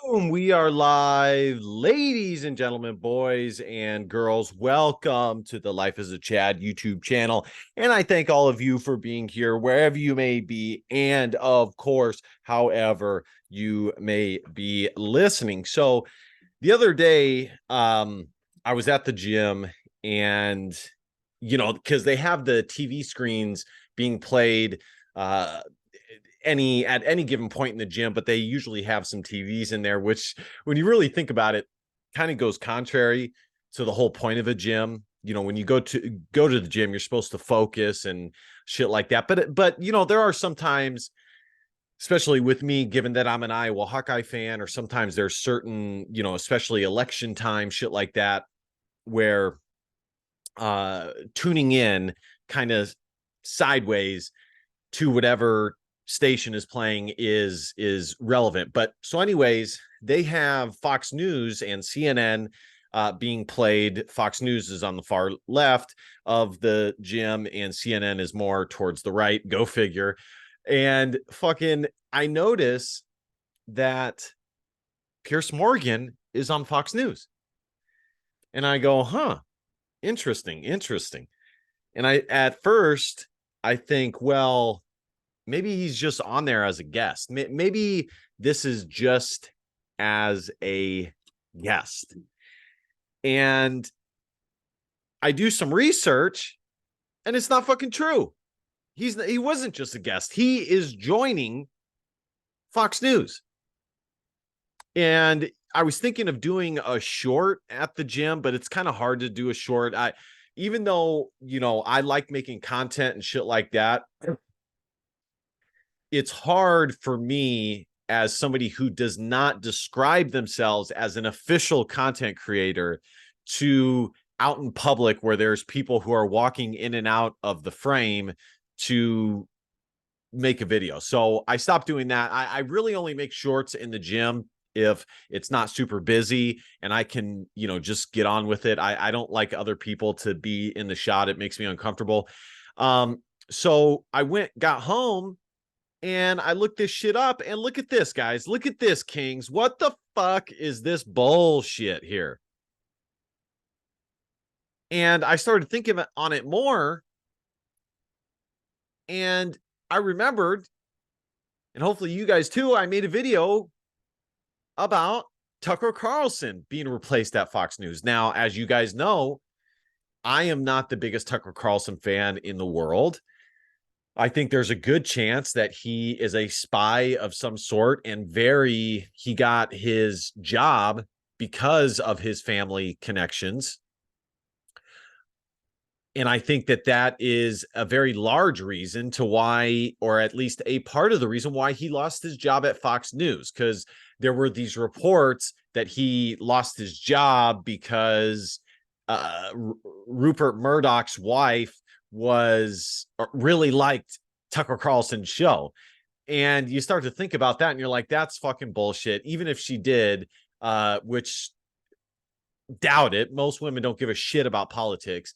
Boom, we are live, ladies and gentlemen, boys and girls. Welcome to the Life as a Chad YouTube channel. And I thank all of you for being here, wherever you may be. And of course, however you may be listening. So the other day, I was at the gym and, because they have the TV screens being played, at any given point in the gym, but they usually have some TVs in there, which when you really think about it, kind of goes contrary to the whole point of a gym. When you go to the gym, you're supposed to focus and shit like that. But there are sometimes, especially with me, given that I'm an Iowa Hawkeye fan, or sometimes there's certain, especially election time, shit like that, where tuning in kind of sideways to whatever station is playing is relevant. But so anyways, they have Fox News and CNN being played. Fox News is on the far left of the gym and CNN is more towards the right. Go figure. And I notice that Piers Morgan is on Fox News. And I go, interesting. And at first I think, well, maybe he's just on there as a guest. Maybe this is just as a guest. And I do some research and it's not fucking true. He wasn't just a guest. He is joining Fox News. And I was thinking of doing a short at the gym, but it's kind of hard to do a short. Even though, I like making content and shit like that, it's hard for me as somebody who does not describe themselves as an official content creator to out in public where there's people who are walking in and out of the frame to make a video. So I stopped doing that. I really only make shorts in the gym if it's not super busy and I can, just get on with it. I don't like other people to be in the shot. It makes me uncomfortable. So I got home, and I looked this shit up, and look at this, guys. Look at this, Kings. What the fuck is this bullshit here? And I started thinking on it more, and I remembered, and hopefully you guys too, I made a video about Tucker Carlson being replaced at Fox News. Now, as you guys know, I am not the biggest Tucker Carlson fan in the world. I think there's a good chance that he is a spy of some sort, and he got his job because of his family connections. And I think that is a very large reason to why, or at least a part of the reason why he lost his job at Fox News, because there were these reports that he lost his job because Rupert Murdoch's wife really liked Tucker Carlson's show. And you start to think about that and you're like, that's fucking bullshit. Even if she did, which doubt it. Most women don't give a shit about politics,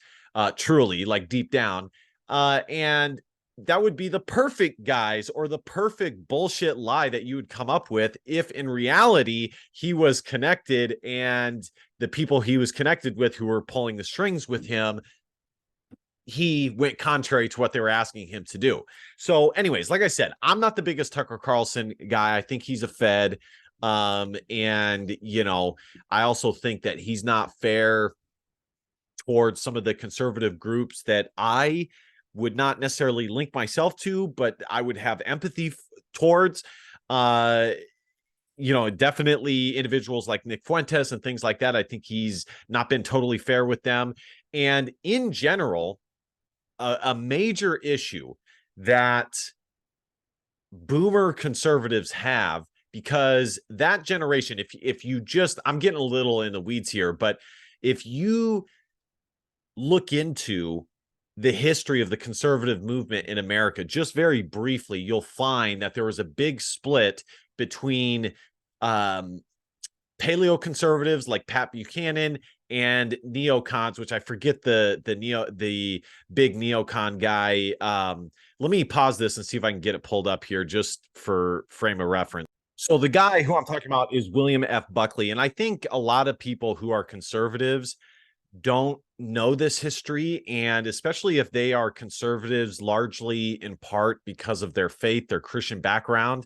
truly, like deep down. And that would be the perfect guys or the perfect bullshit lie that you would come up with if in reality he was connected and the people he was connected with who were pulling the strings with him, he went contrary to what they were asking him to do. So anyways, like I said, I'm not the biggest Tucker Carlson guy. I think he's a Fed. And, I also think that he's not fair towards some of the conservative groups that I would not necessarily link myself to, but I would have empathy towards. Definitely individuals like Nick Fuentes and things like that. I think he's not been totally fair with them. And in general, a major issue that boomer conservatives have, because that generation, if you just, I'm getting a little in the weeds here, but if you look into the history of the conservative movement in America, just very briefly, you'll find that there was a big split between paleo conservatives like Pat Buchanan and neocons, which I forget the big neocon guy. Let me pause this and see if I can get it pulled up here just for frame of reference. So the guy who I'm talking about is William F. Buckley. And I think a lot of people who are conservatives don't know this history. And especially if they are conservatives, largely in part because of their faith, their Christian background,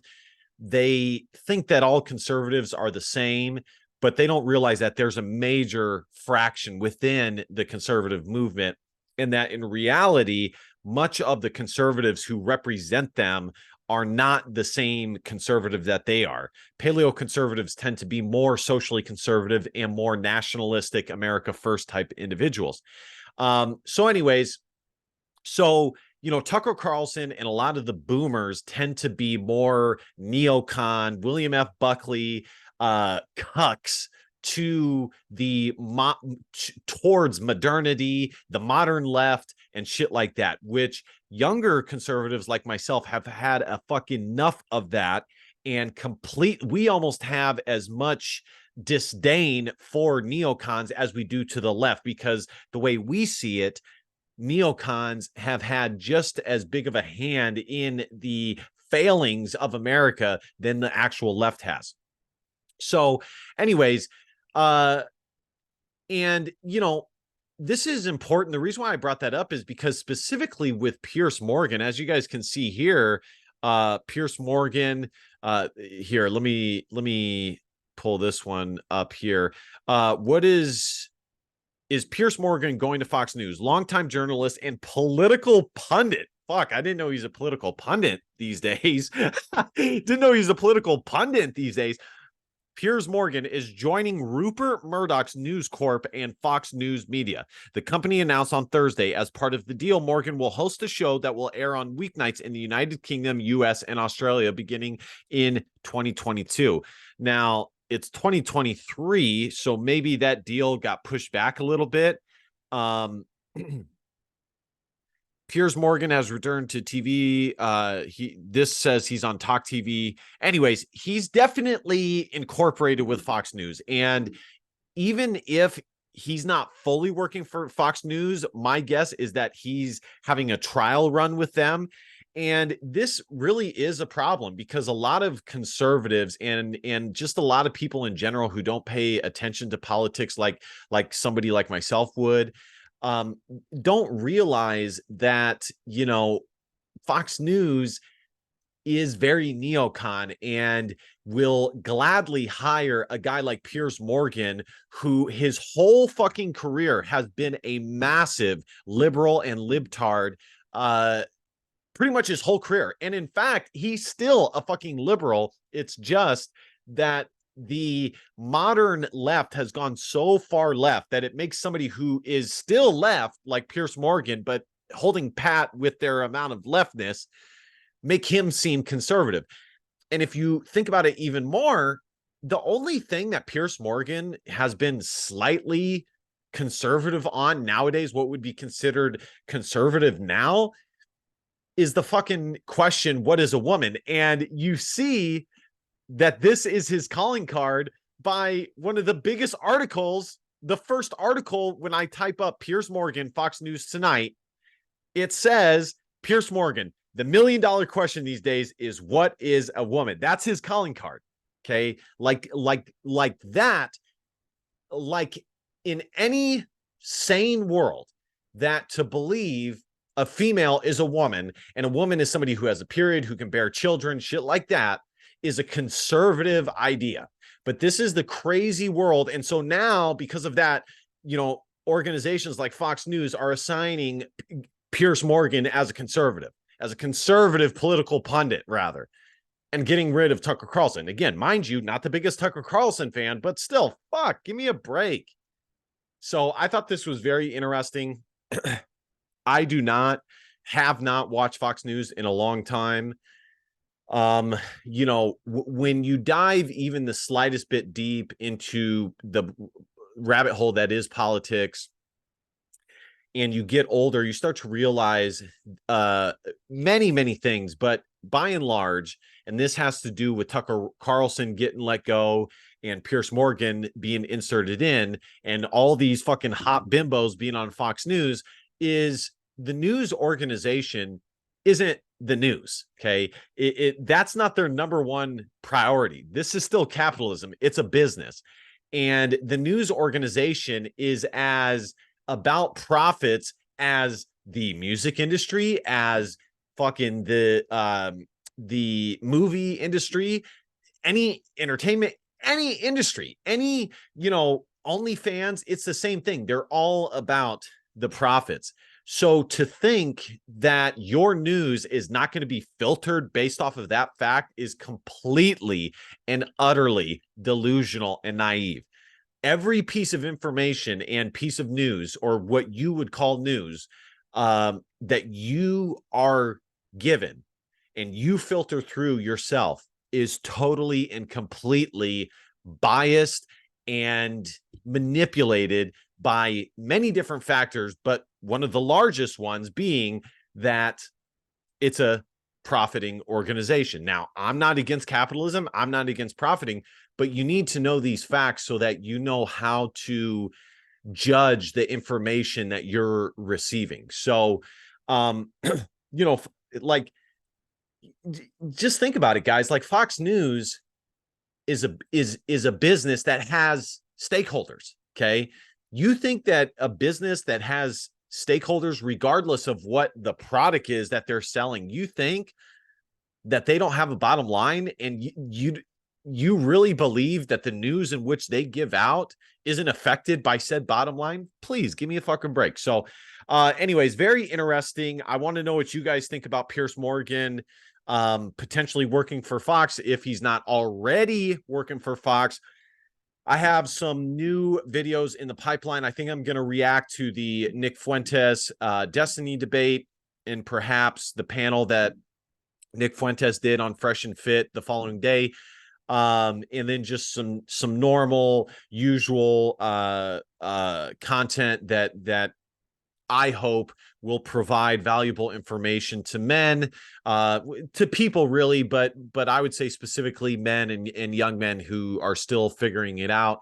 they think that all conservatives are the same, but they don't realize that there's a major fraction within the conservative movement, and that in reality, much of the conservatives who represent them are not the same conservative that they are. Paleo conservatives tend to be more socially conservative and more nationalistic, America first type individuals. Anyways, Tucker Carlson and a lot of the boomers tend to be more neocon, William F. Buckley, cucks to towards modernity, the modern left, and shit like that, which younger conservatives like myself have had a fucking enough of that, and we almost have as much disdain for neocons as we do to the left, because the way we see it, neocons have had just as big of a hand in the failings of America than the actual left has. So, anyways, and this is important. The reason why I brought that up is because specifically with Piers Morgan, as you guys can see here, Piers Morgan, here, let me pull this one up here. What is Piers Morgan going to Fox News? Longtime journalist and political pundit. Fuck, I didn't know he's a political pundit these days. Didn't know he's a political pundit these days. Piers Morgan is joining Rupert Murdoch's News Corp and Fox News Media. The company announced on Thursday, as part of the deal, Morgan will host a show that will air on weeknights in the United Kingdom, US, and Australia beginning in 2022. Now, it's 2023, so maybe that deal got pushed back a little bit. Piers Morgan has returned to TV. This says he's on Talk TV. Anyways, he's definitely incorporated with Fox News. And even if he's not fully working for Fox News, my guess is that he's having a trial run with them. And this really is a problem, because a lot of conservatives and just a lot of people in general who don't pay attention to politics like somebody like myself would, don't realize that, Fox News is very neocon and will gladly hire a guy like Piers Morgan, who his whole fucking career has been a massive liberal and libtard, pretty much his whole career. And in fact, he's still a fucking liberal. It's just that the modern left has gone so far left that it makes somebody who is still left, like Piers Morgan, but holding pat with their amount of leftness, make him seem conservative. And if you think about it even more, the only thing that Piers Morgan has been slightly conservative on nowadays, what would be considered conservative now, is the fucking question, what is a woman? And you see that this is his calling card by one of the biggest articles. The first article, when I type up Piers Morgan, Fox News Tonight, it says, Piers Morgan, the $1 million question these days is, what is a woman? That's his calling card. Okay. Like that, like in any sane world, that to believe a female is a woman and a woman is somebody who has a period, who can bear children, shit like that, is a conservative idea. But this is the crazy world. And so now, because of that, organizations like Fox News are assigning Piers Morgan as a conservative political pundit, rather, and getting rid of Tucker Carlson. Again, mind you, not the biggest Tucker Carlson fan, but still, fuck, give me a break. So I thought this was very interesting. I have not watched Fox News in a long time. When you dive even the slightest bit deep into the rabbit hole that is politics, and you get older, you start to realize many things. But by and large, and this has to do with Tucker Carlson getting let go and Piers Morgan being inserted in, and all these fucking hot bimbos being on Fox News, is the news organization isn't the news. Okay. That's not their number one priority. This is still capitalism. It's a business. And the news organization is as about profits as the music industry, as fucking the movie industry, any entertainment, any industry, any, OnlyFans, it's the same thing. They're all about the profits. So to think that your news is not going to be filtered based off of that fact is completely and utterly delusional and naive. Every piece of information and piece of news, or what you would call news, that you are given and you filter through yourself is totally and completely biased and manipulated by many different factors, but one of the largest ones being that it's a profiting organization. Now, I'm not against capitalism. I'm not against profiting, but you need to know these facts so that you know how to judge the information that you're receiving. So, like, just think about it, guys. Like, Fox News is a business that has stakeholders. Okay. You think that a business that has stakeholders, regardless of what the product is that they're selling, you think that they don't have a bottom line, and you really believe that the news in which they give out isn't affected by said bottom line? Please give me a fucking break. So anyways, very interesting. I want to know what you guys think about Piers Morgan potentially working for Fox if he's not already working for Fox. I have some new videos in the pipeline. I think I'm going to react to the Nick Fuentes Destiny debate, and perhaps the panel that Nick Fuentes did on Fresh and Fit the following day. And then just some normal, usual content that I hope will provide valuable information to men, to people really, but I would say specifically men and young men who are still figuring it out.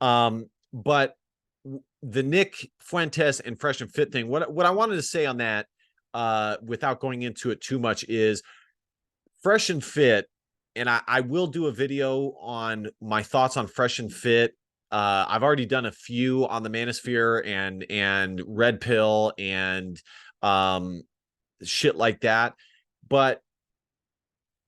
But the Nick Fuentes and Fresh and Fit thing, what I wanted to say on that, without going into it too much, is Fresh and Fit, and I will do a video on my thoughts on Fresh and Fit. I've already done a few on the Manosphere and Red Pill and shit like that. But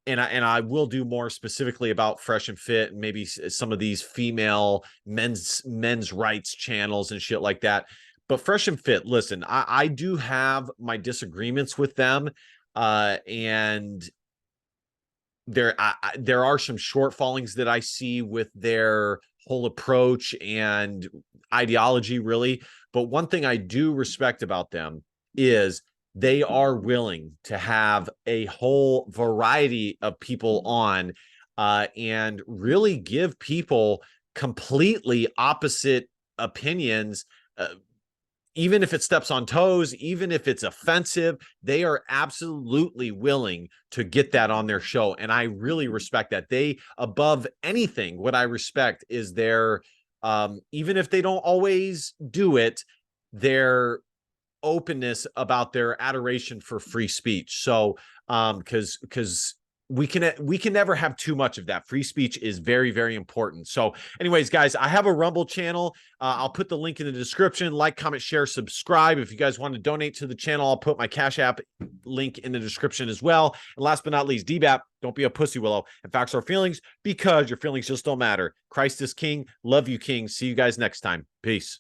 I will do more specifically about Fresh and Fit, and maybe some of these female men's rights channels and shit like that. But Fresh and Fit, listen, I do have my disagreements with them, and there are some shortfallings that I see with their whole approach and ideology, really. But one thing I do respect about them is they are willing to have a whole variety of people on, and really give people completely opposite opinions, even if it steps on toes, even if it's offensive. They are absolutely willing to get that on their show. And I really respect that. They, above anything, what I respect is their, even if they don't always do it, their openness about their adoration for free speech. So, because we can never have too much of that. Free speech is very, very important. So anyways, guys, I have a Rumble channel. I'll put the link in the description. Like, comment, share, subscribe. If you guys want to donate to the channel, I'll put my Cash App link in the description as well. And last but not least, DBAP, don't be a pussy willow, and facts are feelings, because your feelings just don't matter. Christ is king. Love you, king. See you guys next time. Peace.